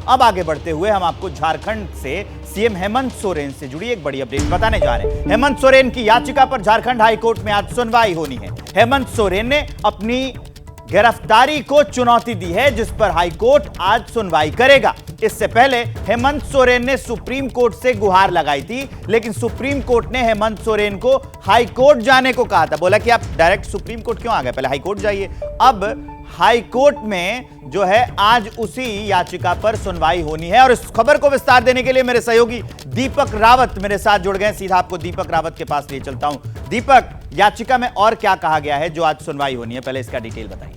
अब आगे बढ़ते हुए हम आपको झारखंड से सीएम हेमंत सोरेन से जुड़ी एक बड़ी अपडेट बताने जा रहे हैं। हेमंत सोरेन की याचिका पर झारखंड हाईकोर्ट में आज सुनवाई होनी है। हेमंत सोरेन ने अपनी गिरफ्तारी को चुनौती दी है, जिस पर हाईकोर्ट आज सुनवाई करेगा। इससे पहले हेमंत सोरेन ने सुप्रीम कोर्ट से गुहार लगाई थी, लेकिन सुप्रीम कोर्ट ने हेमंत सोरेन को हाईकोर्ट जाने को कहा था। बोला कि आप डायरेक्ट सुप्रीम कोर्ट क्यों आ गए, पहले हाईकोर्ट जाइए। अब हाईकोर्ट में जो है आज उसी याचिका पर सुनवाई होनी है। और इस खबर को विस्तार देने के लिए मेरे सहयोगी दीपक रावत मेरे साथ जुड़ गए। सीधा आपको दीपक रावत के पास लिए चलता हूं। दीपक, याचिका में और क्या कहा गया है जो आज सुनवाई होनी है, पहले इसका डिटेल बताइए।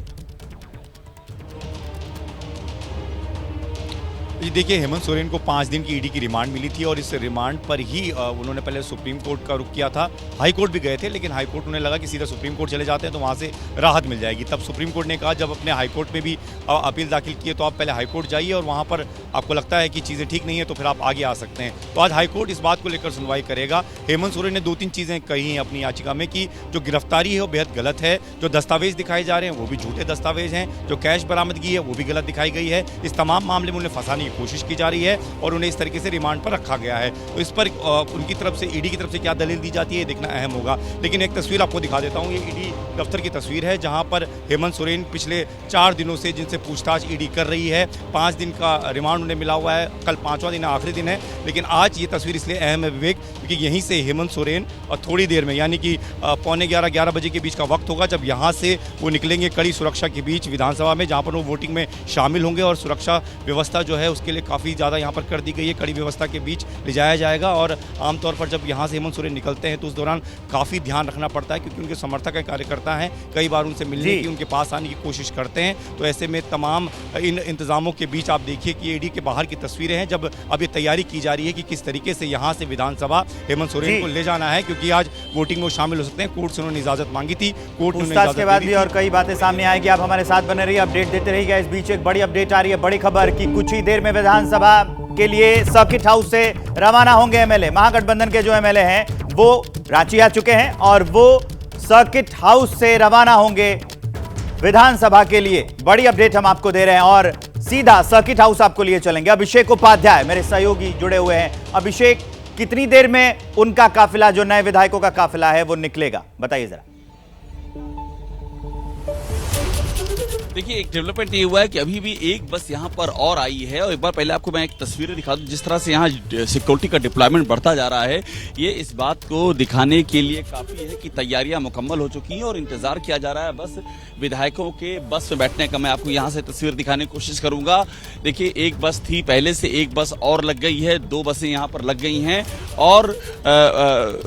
जी देखिए, हेमंत सोरेन को 5 दिन की ईडी की रिमांड मिली थी और इस रिमांड पर ही उन्होंने पहले सुप्रीम कोर्ट का रुख किया था। हाई कोर्ट भी गए थे, लेकिन हाई कोर्ट उन्हें लगा कि सीधा सुप्रीम कोर्ट चले जाते हैं तो वहाँ से राहत मिल जाएगी। तब सुप्रीम कोर्ट ने कहा, जब अपने हाई कोर्ट में भी अपील दाखिल की है तो आप पहले हाई कोर्ट जाइए और वहाँ पर आपको लगता है कि चीज़ें ठीक नहीं है तो फिर आप आगे आ सकते हैं। तो आज हाई कोर्ट इस बात को लेकर सुनवाई करेगा। हेमंत सोरेन ने 2-3 चीज़ें कही हैं अपनी याचिका में कि जो गिरफ्तारी है वो बेहद गलत है, जो दस्तावेज दिखाए जा रहे हैं वो भी झूठे दस्तावेज हैं, जो कैश बरामदगी है वो भी गलत दिखाई गई है। इस तमाम मामले में उन्हें फंसाने की कोशिश की जा रही है और उन्हें इस तरीके से रिमांड पर रखा गया है। तो इस पर उनकी तरफ से, ईडी की तरफ से क्या दलील दी जाती है देखना अहम होगा। लेकिन एक तस्वीर आपको दिखा देता हूं। ये ईडी दफ्तर की तस्वीर है जहां पर हेमंत सोरेन पिछले 4 दिनों से जिनसे पूछताछ ईडी कर रही है, 5 दिन का रिमांड उन्हें मिला हुआ है। कल 5वां दिन आखिरी दिन है, लेकिन आज ये तस्वीर इसलिए अहम है विवेक, क्योंकि यहीं से हेमंत सोरेन और थोड़ी देर में, यानी कि 11:45 बजे के बीच का वक्त होगा जब यहाँ से वो निकलेंगे कड़ी सुरक्षा के बीच विधानसभा में, जहाँ पर वो वोटिंग में शामिल होंगे। और सुरक्षा व्यवस्था जो है उसके लिए काफ़ी ज़्यादा यहाँ पर कर दी गई है, कड़ी व्यवस्था के बीच ले जाया जाएगा। और आमतौर पर जब यहाँ से हेमंत सोरेन निकलते हैं तो उस दौरान काफ़ी ध्यान रखना पड़ता है, क्योंकि उनके समर्थक हैं, कार्यकर्ता हैं, कई बार उनसे मिलने की, उनके पास आने की कोशिश करते हैं। तो ऐसे में तमाम इन इंतजामों के बीच आप देखिए कि ईडी के बाहर की तस्वीरें हैं, जब अब ये तैयारी की जा रही है कि किस तरीके से यहाँ से विधानसभा हेमंत सोरेन को ले जाना है, क्योंकि आज वोटिंग में शामिल हो सकते हैं। कोर्ट से उन्होंने इजाजत मांगी थी, कोर्ट ने इजाजत के बाद भी और कई बातें सामने आएगी। आप हमारे साथ बने रहिए, अपडेट देते रहिएगा। इस बीच एक बड़ी अपडेट आ रही है, बड़ी खबर कि कुछ ही देर में विधानसभा के लिए सर्किट हाउस से रवाना होंगे एमएलए। महागठबंधन के जो एमएलए हैं वो रांची आ चुके हैं और वो सर्किट हाउस से रवाना होंगे विधानसभा के लिए। बड़ी अपडेट हम आपको दे रहे हैं और सीधा सर्किट हाउस आपको लिए चलेंगे। अभिषेक उपाध्याय मेरे सहयोगी जुड़े हुए हैं। अभिषेक, कितनी देर में उनका काफिला, जो नए विधायकों का काफिला है, वो निकलेगा, बताइए जरा। देखिए, एक डेवलपमेंट ये हुआ है कि अभी भी एक बस यहाँ पर और आई है। और एक बार पहले आपको मैं एक तस्वीर दिखा दूं, जिस तरह से यहाँ सिक्योरिटी का डिप्लॉयमेंट बढ़ता जा रहा है, ये इस बात को दिखाने के लिए काफी है कि तैयारियां मुकम्मल हो चुकी हैं और इंतजार किया जा रहा है बस विधायकों के बस में बैठने का। मैं आपको यहाँ से तस्वीर दिखाने की कोशिश करूंगा। देखिए, एक बस थी पहले से, एक बस और लग गई है, 2 बसें यहाँ पर लग गई हैं और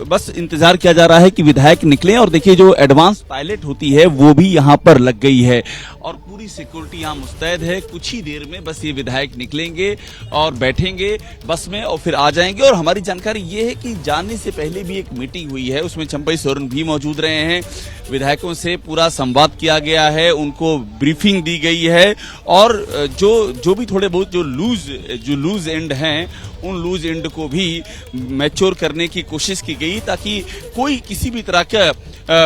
बस इंतजार किया जा रहा है कि विधायक निकले। और देखिए, जो एडवांस पायलट होती है वो भी यहाँ पर लग गई है और पूरी सिक्योरिटी यहाँ मुस्तैद है। कुछ ही देर में बस ये विधायक निकलेंगे और बैठेंगे बस में और फिर आ जाएंगे। और हमारी जानकारी ये है कि जाने से पहले भी एक मीटिंग हुई है, उसमें चंपई सोरेन भी मौजूद रहे हैं। विधायकों से पूरा संवाद किया गया है, उनको ब्रीफिंग दी गई है और जो भी थोड़े बहुत जो लूज एंड हैं, उन लूज एंड को भी मैच्योर करने की कोशिश की गई, ताकि कोई किसी भी तरह का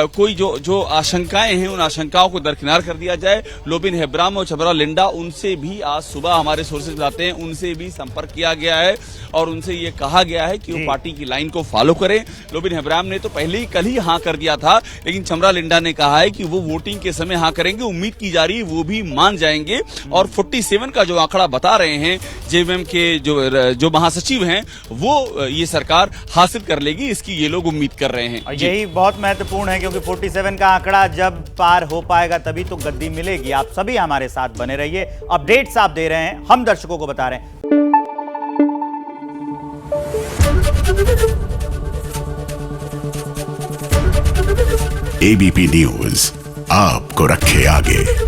कोई जो आशंकाएं हैं उन आशंकाओं को दरकिनार कर दिया जाए। लोबिन हेब्राम और छबरा लिंडा, उनसे भी आज सुबह हमारे सोर्सेज बताते हैं, उनसे भी संपर्क किया गया है और उनसे ये कहा गया है कि वो पार्टी की लाइन को फॉलो करें। लोबिन हेब्राम ने तो पहले ही कल ही हाँ कर दिया था, लेकिन छबरा लिंडा ने कहा है कि वो वोटिंग के समय हाँ करेंगे। उम्मीद की जा रही है वो भी मान जाएंगे और 47 का जो आंकड़ा बता रहे हैं जेएमएम के जो महासचिव हैं, वो ये सरकार हासिल कर लेगी, इसकी ये लोग उम्मीद कर रहे हैं। यही बहुत महत्वपूर्ण है, क्योंकि 47 का आंकड़ा जब पार हो पाएगा तभी तो गद्दी मिलेगी। आप सभी हमारे साथ बने रहिए, अपडेट्स आप दे रहे हैं, हम दर्शकों को बता रहे हैं। एबीपी न्यूज आपको रखे आगे।